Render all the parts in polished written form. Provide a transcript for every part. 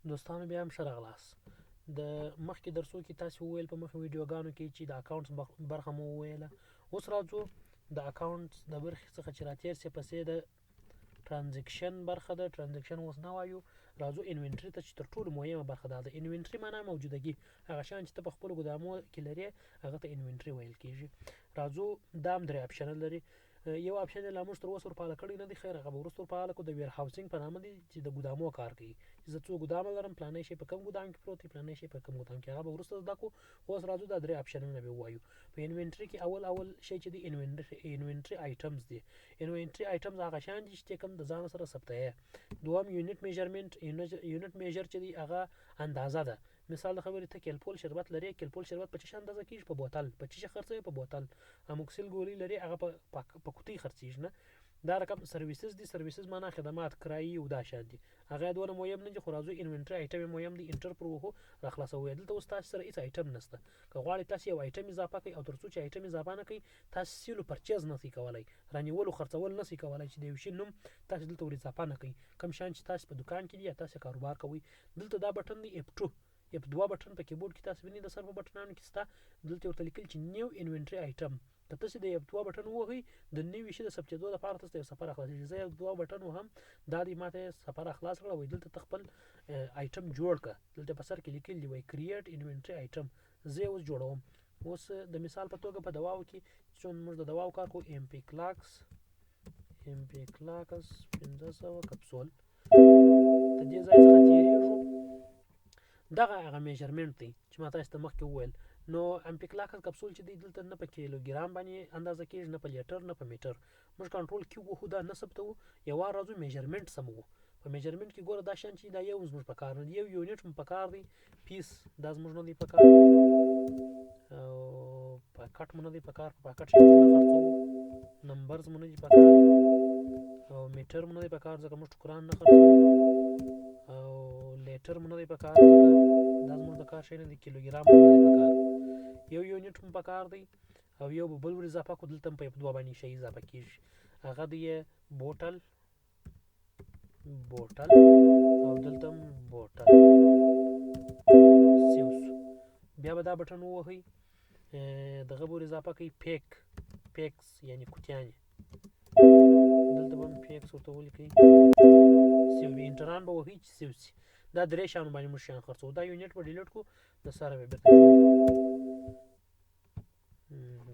دوستانو بیا هم ښه راغلاست. د مخکې درسو کې تاسو وویل په مخکې ویډیوګانو کې چې د اکاونټس برخه مو وویله. اوس راځو د اکاونټس د برخې څخه چې راتېر سي پسې د ترانزیکشن برخه ده. ترانزیکشن اوس نه وایو، راځو انوینټري ته چې تر ټولو مهمه برخه ده. د انوینټري معنا موجودګي، هغه شیان چې ته په خپلو ګدامو کې لرې هغه ته انوینټري ویل کېږي. راځو دا هم درې اپشنل لري. یو اپشن یې لا موږ تر اوسه ورفعاله کړی نه دی، خیر هغه به وروسته ورفعاله کړو. د ویر هاوسینګ په نامه دی چې د ګدامو کار کوي، چې زه څو ګدامه لرم، پلانی شی په کوم ګدام کې پروت دی، پلانی شی په کوم ګدام کې، هغه به وروسته زده کړو. اوس راځو دا درې اپشنونه به ووایو. په انوینټري کې اول شی چې دی انوینټري آیټمز دی. انوینټري آیټمز هغه شیان دي چې کوم د ځان سره ثبتوي. دوم یونټ میجرمنټ. یونټ میجر چې دی هغه اندازه ده. مثال د خبرې ته کلپول شربت لري، کلپول شربت په څه اندازه کېږي؟ په بوتل. په څه خرڅوي؟ په بوتل. اموکسیل ګولۍ لري، هغه په کوټۍ خرڅېږي نه. دا رقم سرویسز دي. سرویسز معنا خدمات، کرایي او دا شیان دي. هغه دونه مهم نه دي، خو راځو انوینټري آیټم مهم دي. انټر پر وهو راخلاصوي. دلته اوس تاسو سره هیڅ آیټم نشته. که غواړئ تاسو یو آیټم اضافه کړئ او تر څو چې آیټم اضافه نه کړئ تاسو سیلو پرچیز نه شئ کولای، رانیول او خرڅول نه شئ کولای چې د یو شي نوم تاسو دلته ور اضافه نه کړئ. کوم شیان چې تاسو په دکان کې دي یا تاسو کاروبار کوئ. دلته دا بټن دی F2. F2 بټن په کیبورډ کې تاسو وینئ د سر په بټنانو کې ستا دلته ورته لیکل چې نیو انوینټري آیټم. که تاسو د F2 بټن ووهئ د نوي شي د ثبتېدو لپاره تاسو یو صفحه راخلاصېږي. زه F2 بټن وهم، دا دی ماته صفحه خلاص کړه. وایي دلته خپل آیټم جوړ کړه. دلته په سر کې لیکل دی وایي کریټ انوینټري آیټم. زه اوس جوړوم. اوس د مثال په توګه په دواو کې چې موږ د دواو کار کوو، امپیکلاکس 500 کپسول د دې ځای څخه تیریږو. دغه هغه میجرمنټ دی چې ما تاسو ته مخکې وویل. نو امپیکلاکس کپسول چې دی دلته نه په کیلوګرام باندې اندازه کېږي، نه په لیټر، نه په میټر. موږ کنټرول کیو وهو دا نه ثبتوو. یو وار راځو میجرمنټ سموو. په میجرمنټ کې ګوره دا شیان چې دا یو زموږ په کار نه دی. یو یونټ مو په کار دی، پیس دا زموږ نه دی په کار، او پاکټ مو نه دی په کار، په پاکټ شی موږ نه خرڅوو. نمبرز مو نه دی په کار، او میټر مو نه دی په کار ځکه موږ ټوکران نه خرڅوو، او لیټر مو نه دی په کار ځکه دا زموږ د کار شی نه دی. کیلوګرام مو نه دی په کار. یو یونټ مو په کار دی، او یو به بل ور اضافه کړو. دلته په F2 باندې شی اضافه کېږي، هغه دی بوتل او دلته بوتل سیوسو. بیا به دا بټن ووهئ، دغه به ور اضافه کوئ پیکس یعنی کوټیانې. دلته به هم پیکس ورته ولیکئ. سیوي انټران به وهئ چې سیو سي. دا درې شیانو باندې موږ شیان خرڅوو. دا یونټ به ډیلیټ کړو، د سره به بېرته جوړ کړو.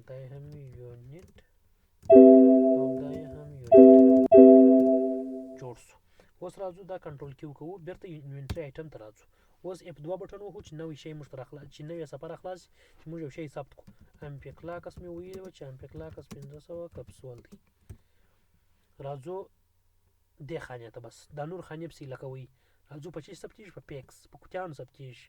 دا یې هم یونټ او دا یې هم یونټ جوړ شو. اوس راځو دا کنټرول کیو کوو، بیرته انوینټري آیټم ته راځو. اوس F2 بټن وهو چې نوی شی موږ ته راخلاص، چې نوې صفحه راخلاص چې موږ یو شی ثبت کړو. امپیکلاکس مې ویلي وو چې امپیکلاکس 500 کپسول دی. راځو دې خانې ته، بس دا نور خانې پسې لکوئ. راځو په چی ثبتېږي؟ په پیکس، په کوټیانو ثبتېږي.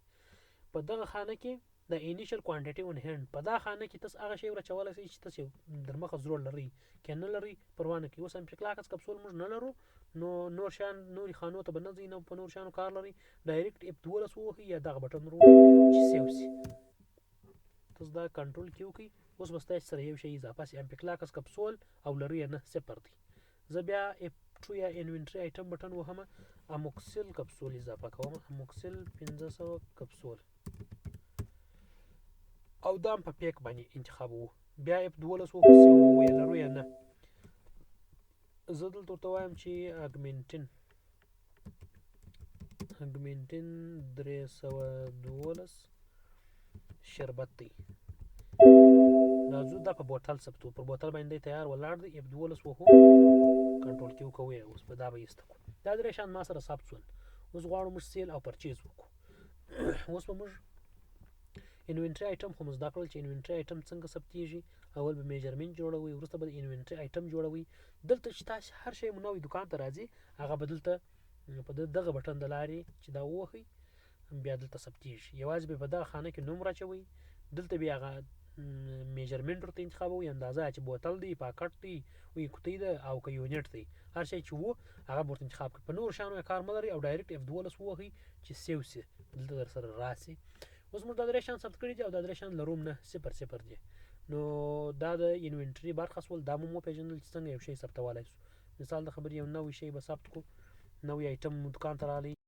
په دغه خانه کې د انیشل کوانټیټي اون هینډ، په دا خانه کې تاسو هغه شی ورچولی شئ چې تاسو در مخه ضرور لرئ، که نه لرئ پروا نه کوي. اوس امپیکلاکس کپسول موږ نه لرو، نو نور شیان نورې خانو ته به نه ځئ، نه په نور شیانو کار لرئ. ډایرکټ F12 ووهئ یا دغه بټن ور ووهئ چې سیو سي. تاسو دا کنټرول کیو کوئ. اوس به ستاسو سره یو شی اضافه سي، امپیکلاکس کپسول او لرئ نه، صفر دی. زه بیا F2 یا انوینټري آیټم بټن وهم، اموکسیل کپسول اضافه کوم. اموکسیل 500 کپسول، او دا هم په پیک باندې انتخابوو. بیا F12 ووهو یا لرو یا نه. زه دلته ورته وایم چې اګمنټین 312 شربت دی. راځو دا په بوتل ثبتو. پر بوتل باندې تیار ولاړ دی. F12 وهو، کنټرول کیو کوو. اوس په دا به ایسته کړو. دا درې شیان ما سره ثبت شول. اوس غواړو موږ سیل او پرچیز وکړو. اوس به موږ انوینټري آیټم خو مو زده کړل چې انوینټري آیټم څنګه ثبتېږي. اول به میجرمنټ جوړوئ، وروسته به د انوینټري آیټم جوړوئ. دلته چې تاسو هر شی مو نوی دکان ته راځي، هغه به دلته په دغه بټن د لارې چې دا ووهئ بیا دلته ثبتېږي. یوازې به په دغه خانه کې نوم راچوئ. دلته بیا هغه میجرمنټ ورته انتخابوئ، اندازه چې بوتل دی، پاکټ دی، وایي کوټۍ ده، او که یونټ دی، هر شی چې وو هغه به ورته انتخاب کړئ. په نورو شیانو یې کار مه لرئ، او ډایرکټ F12 ووهئ چې سیو سي، دلته در سره راسي. اوس موږ دا درې شیان ثبت کړي دي، او دا درې شیان لروم نه، 0 دي. نو دا د انوینټري برخه شول. دا مو وپېژندل چې څنګه یو شی ثبتولی شو. مثال د خبرې یو نوی شی به ثبت کړو، نوی آیټم مو دکان ته راغلی.